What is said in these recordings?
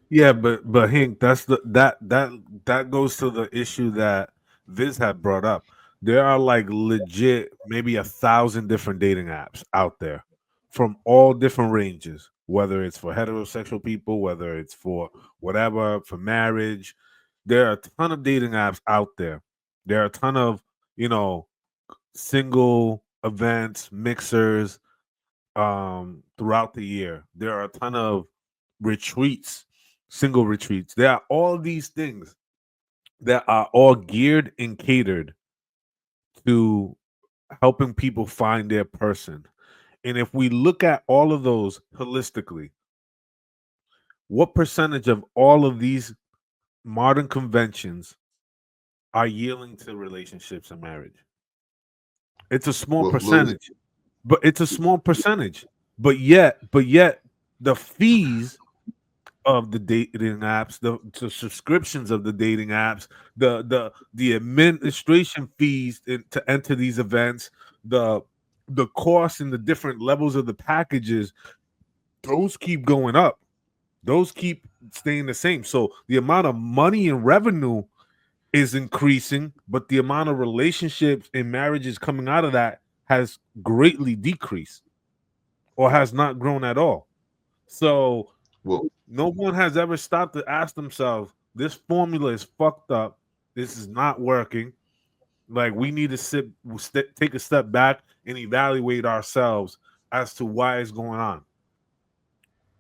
Yeah, but Hank, that goes to the issue that Viz had brought up. There are like legit maybe 1,000 different dating apps out there from all different ranges, whether it's for heterosexual people, whether it's for whatever, for marriage. There are a ton of dating apps out there. There are a ton of, you know, single events, mixers, throughout the year. There are a ton of retreats, single retreats. There are all these things that are all geared and catered to helping people find their person. And if we look at all of those holistically, what percentage of all of these modern conventions are yielding to relationships and marriage? It's a small Well, look, percentage, but it's a small percentage. But yet, the fees of the dating apps, the subscriptions of the dating apps, the administration fees to enter these events, the the cost and the different levels of the packages, those keep going up. Those keep staying the same. So the amount of money and revenue is increasing, but the amount of relationships and marriages coming out of that has greatly decreased or has not grown at all. So well, no one has ever stopped to ask themselves, this formula is fucked up. This is not working. Like we need to take a step back and evaluate ourselves as to why it's going on.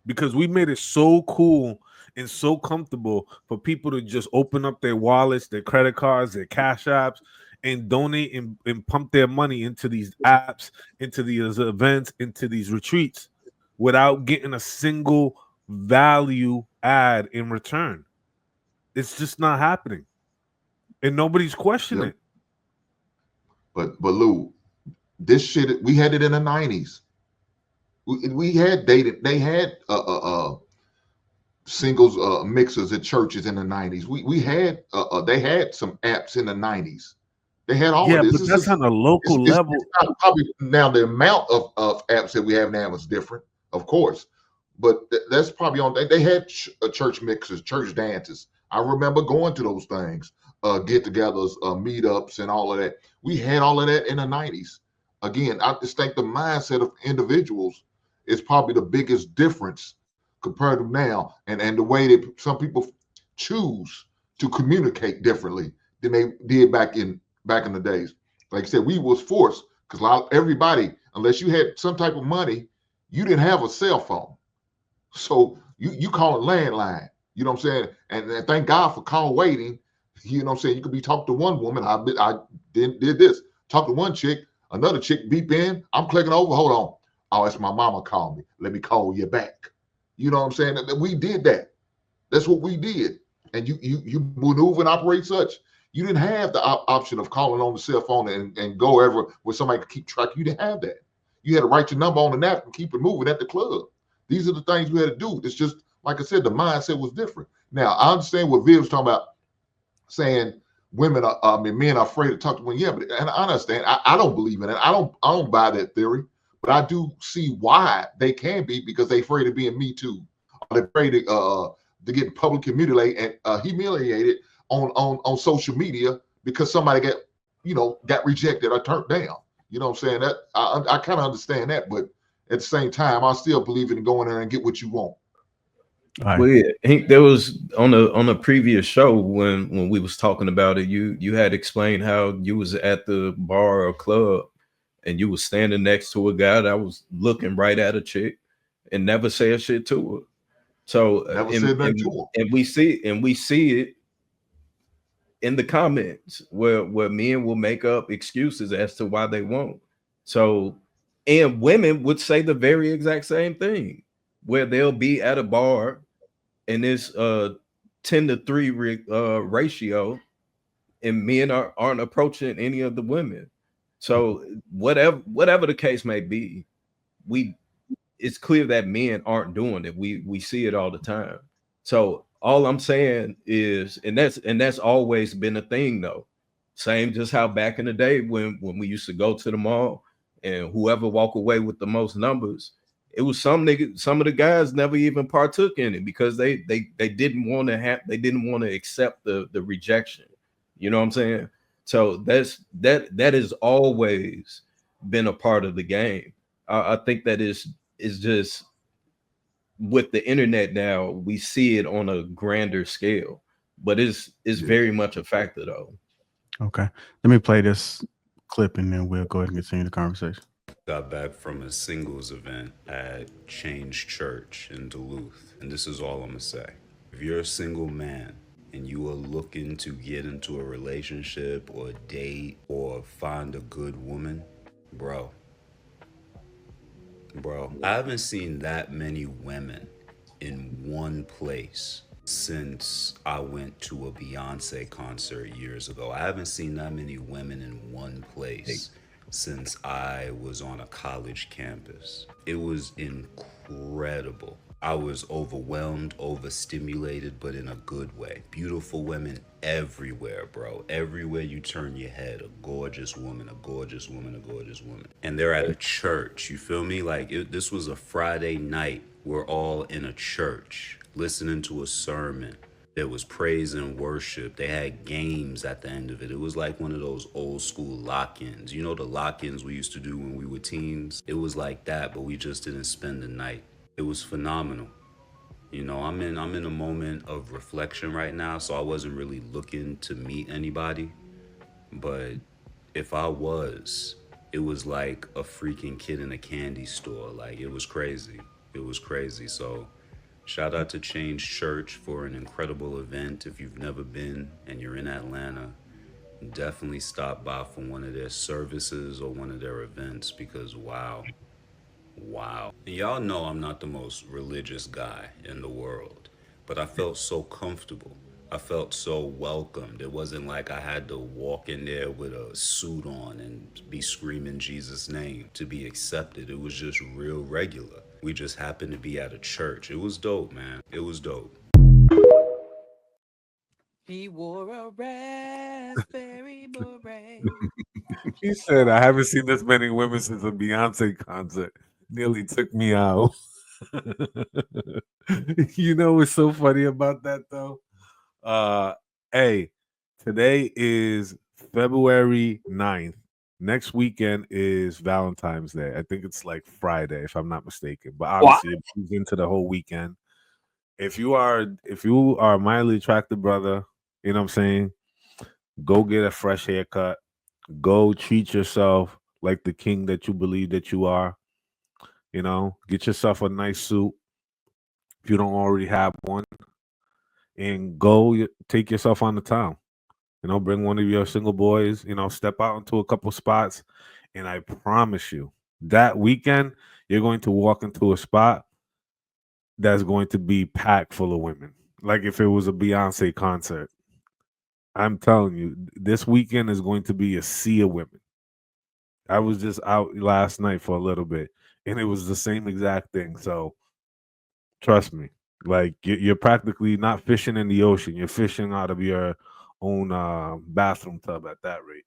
Because we made it so cool and so comfortable for people to just open up their wallets, their credit cards, their cash apps, and donate and pump their money into these apps, into these events, into these retreats without getting a single value add in return. It's just not happening. And nobody's questioning yeah, it. but Lou, this shit we had it in the '90s. We had dated. They had singles mixers at churches in the '90s. We had they had some apps in the '90s. They had all of Yeah, this. but This that's is on a local it's level. not probably now the amount of apps that we have now is different, of course, but that's probably on. They had church mixers, church dances. I remember going to those things, get-togethers, meetups, and all of that. We had all of that in the '90s. Again, I just think the mindset of individuals is probably the biggest difference compared to now, and the way that some people choose to communicate differently than they did back in the days. Like I said, we was forced because everybody, unless you had some type of money, you didn't have a cell phone. So you call a landline. You know what I'm saying? And thank God for call waiting. You know what I'm saying? You could be talking to one woman. I did this. Talk to one chick, another chick beep in. I'm clicking over. Hold on. Oh, it's my mama called me. Let me call you back. You know what I'm saying? We did that. That's what we did. And you maneuver and operate such. You didn't have the option of calling on the cell phone and go ever where somebody could keep track. You didn't have that. You had to write your number on the napkin and keep it moving at the club. These are the things we had to do. It's just like I said, the mindset was different. Now I understand what Viv was talking about, saying women are, I mean, men are afraid to talk to women. Yeah, but and I understand. I don't believe in it. I don't buy that theory. But I do see why they can be because they're afraid of being me too. Or they're afraid to get publicly humiliated on social media because somebody got rejected or turned down. You know what I'm saying? That I kind of understand that, but at the same time, I still believe in going there and get what you want. All right. Well, yeah, Hank, there was on a previous show when we was talking about it. You had explained how you was at the bar or club and you was standing next to a guy that was looking right at a chick and never said shit to her. So Never said nothing to them. and we see it in the comments where men will make up excuses as to why they won't. So and women would say the very exact same thing where they'll be at a bar and it's 10-3 ratio and men aren't approaching any of the women. So whatever the case may be, we it's clear that men aren't doing it. We see it all the time. So all I'm saying is, and that's always been a thing though. Same just how back in the day when we used to go to the mall and whoever walk away with the most numbers, it was some niggas, some of the guys never even partook in it because they didn't want to have, they didn't want to accept the rejection. You know what I'm saying? So that has always been a part of the game. I think that is just with the internet now, we see it on a grander scale, but it's very much a factor though. Okay. Let me play this clip and then we'll go ahead and continue the conversation. Got back from a singles event at Change Church in Duluth, and this is all I'm gonna say. If you're a single man and you are looking to get into a relationship or date or find a good woman, bro, I haven't seen that many women in one place since I went to a Beyonce concert years ago. I haven't seen that many women in one place since I was on a college campus. It was incredible. I was overwhelmed, overstimulated, but in a good way. Beautiful women everywhere, bro. Everywhere you turn your head, a gorgeous woman, a gorgeous woman, a gorgeous woman. And they're at a church, you feel me? Like, this was a Friday night. We're all in a church, listening to a sermon. There was praise and worship. They had games at the end of it. It was like one of those old school lock-ins. You know the lock-ins we used to do when we were teens? It was like that, but we just didn't spend the night. It was phenomenal. You know, I'm in a moment of reflection right now, so I wasn't really looking to meet anybody. But if I was, it was like a freaking kid in a candy store. Like, it was crazy. It was crazy. So shout out to Change Church for an incredible event. If you've never been and you're in Atlanta, definitely stop by for one of their services or one of their events because wow. And y'all know I'm not the most religious guy in the world, but I felt so comfortable. I felt so welcomed. It wasn't like I had to walk in there with a suit on and be screaming Jesus' name to be accepted. It was just real regular. We just happened to be at a church. It was dope, man. It was dope. He wore a raspberry beret. He said, "I haven't seen this many women since a Beyonce concert. Nearly took me out." You know what's so funny about that though? Hey, today is February 9th. Next weekend is Valentine's Day. I think it's like Friday, if I'm not mistaken. But obviously, it moves into the whole weekend. If you are a mildly attractive brother, you know what I'm saying? Go get a fresh haircut. Go treat yourself like the king that you believe that you are. You know, get yourself a nice suit if you don't already have one, and take yourself on the town. You know, bring one of your single boys. You know, step out into a couple spots, and I promise you, that weekend you're going to walk into a spot that's going to be packed full of women, like if it was a Beyonce concert. I'm telling you, this weekend is going to be a sea of women. I was just out last night for a little bit, and it was the same exact thing. So trust me, like you're practically not fishing in the ocean; you're fishing out of your own bathroom tub at that rate.